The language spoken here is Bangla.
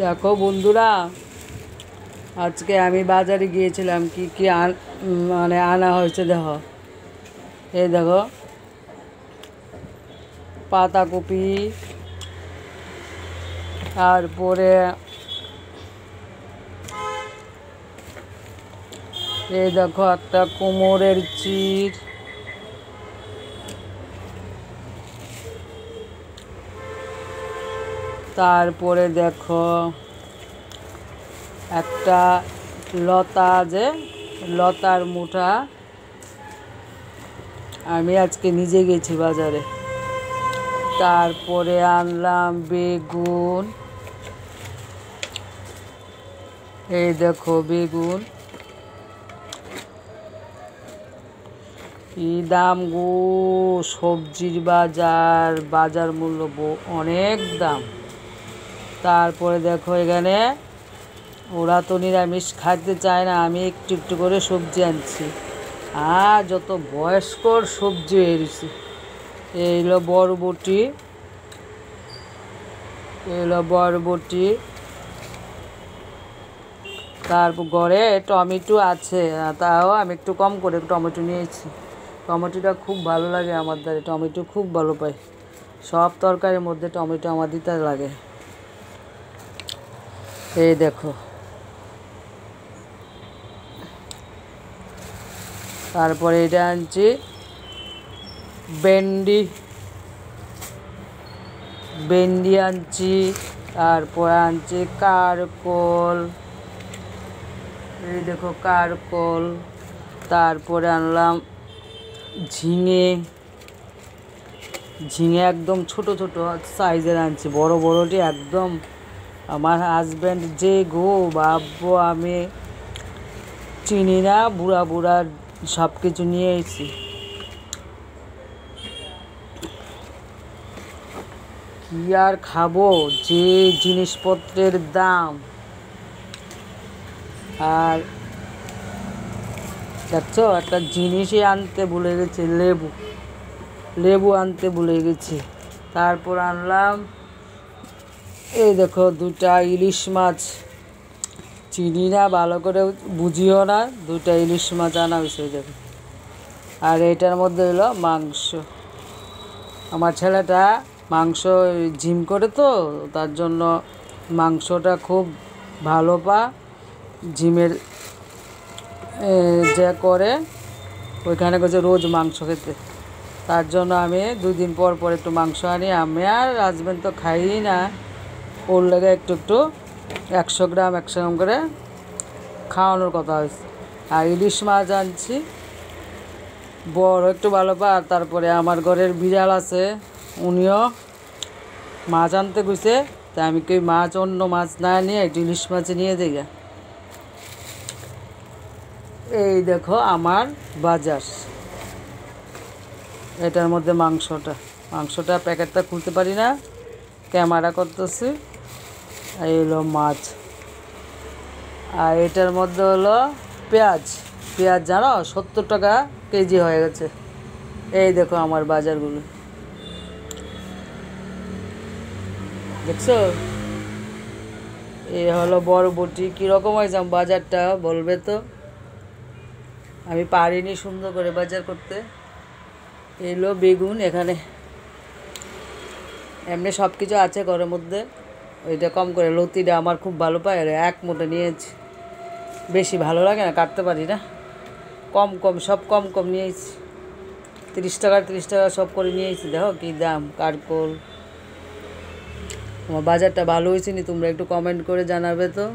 দেখো বন্ধুরা, আজকে আমি বাজারে গিয়েছিলাম, কি কি মানে আনা হয়েছে দেখো। এই দেখো পাতাকপি, তারপরে এই দেখো একটা কোমরের চিড়, তারপরে দেখো একটা লতার মুঠা। আমি আজকে নিজে গেছি বাজারে। তারপরে আনলাম বেগুন, এই দেখো বেগুন। কি দাম গো, সবজির বাজার মূল্য অনেক দাম। তারপরে দেখো এখানে ওরা তো নিরামিষ খাইতে চায় না, আমি একটু একটু করে সবজি আনছি। আর যত বয়স্কর সবজি হয়েছে। এইগুলো বরবটি, তারপর ঘরে টমেটো আছে, তাও আমি একটু কম করে টমেটো নিয়েছি। টমেটোটা খুব ভালো লাগে আমার দ্বারা, টমেটো খুব ভালো পাই। সব তরকারির মধ্যে টমেটো আমার দিতে লাগে। এই দেখো, তারপরে এটা আনছি ভেন্ডি আনছি। তারপরে আনছি কারকল, এই দেখো কারকল। তারপরে আনলাম ঝিঙে একদম ছোট ছোট সাইজের আনছি, বড়টি একদম। আমার হাজব্যান্ড যে গো ভাববো আমি চিনি না, বুড়া সব কিছু নিয়ে এসেছি। কি আর খাবো, যে জিনিসপত্রের দাম। আর দেখছো একটা জিনিসই আনতে ভুলে গেছি, লেবু আনতে ভুলে গেছি। তারপর আনলাম এই দেখো দুটা ইলিশ মাছ, চিনি না, ভালো করে বুঝিও না, দুটা ইলিশ মাছ আনা হয়েছে দেখো। আর এটার মধ্যে হলো মাংস। আমার ছেলেটা মাংস জিম করে তো, তার জন্য মাংসটা খুব ভালো জিমের যে করে ওইখানে গেছে রোজ মাংস খেতে। তার জন্য আমি 2 দিন পর পর একটু মাংস আনি। আমি আর হাজব্যান্ড তো খাই না, ওর লেগে একটু 100 গ্রাম করে খাওয়ানোর কথা হয়েছে। আর ইলিশ মাছ আনছি, বড় একটু ভালো আর তারপরে আমার ঘরের বিড়াল আছে, উনিও মাছ আনতে গেছে। তা আমি কি অন্য মাছ না নিয়ে একটু ইলিশ মাছ নিয়ে দিই। এই দেখো আমার বাজার। এটার মধ্যে মাংসটা প্যাকেটটা খুলতে পারি না, ক্যামেরা করতেছি। এই হলো মাছ। আর এটার মধ্যে হলো পেঁয়াজ জানো 70 টাকা কেজি হয়ে গেছে। এই দেখো আমার বাজারগুলো, দেখছো। এই হলো বরবটি। কীরকম হয়েছে বাজারটা বলবে তো, আমি পারিনি সুন্দর করে বাজার করতে। এলো বেগুন, এখানে এমনি সব কিছু আছে ঘরের মধ্যে। ওইটা কম করে, লতিটা আমার খুব ভালো পায়, আর 1 মুঠো নিয়েছি। বেশি ভালো লাগে না, কাটতে পারি না। সব কম নিয়েছি। 30 টাকা সব করে নিয়েছি। দেখো কী দাম কারকল। আমার বাজারটা ভালো হয়েছে নি, তোমরা একটু কমেন্ট করে জানাবে তো।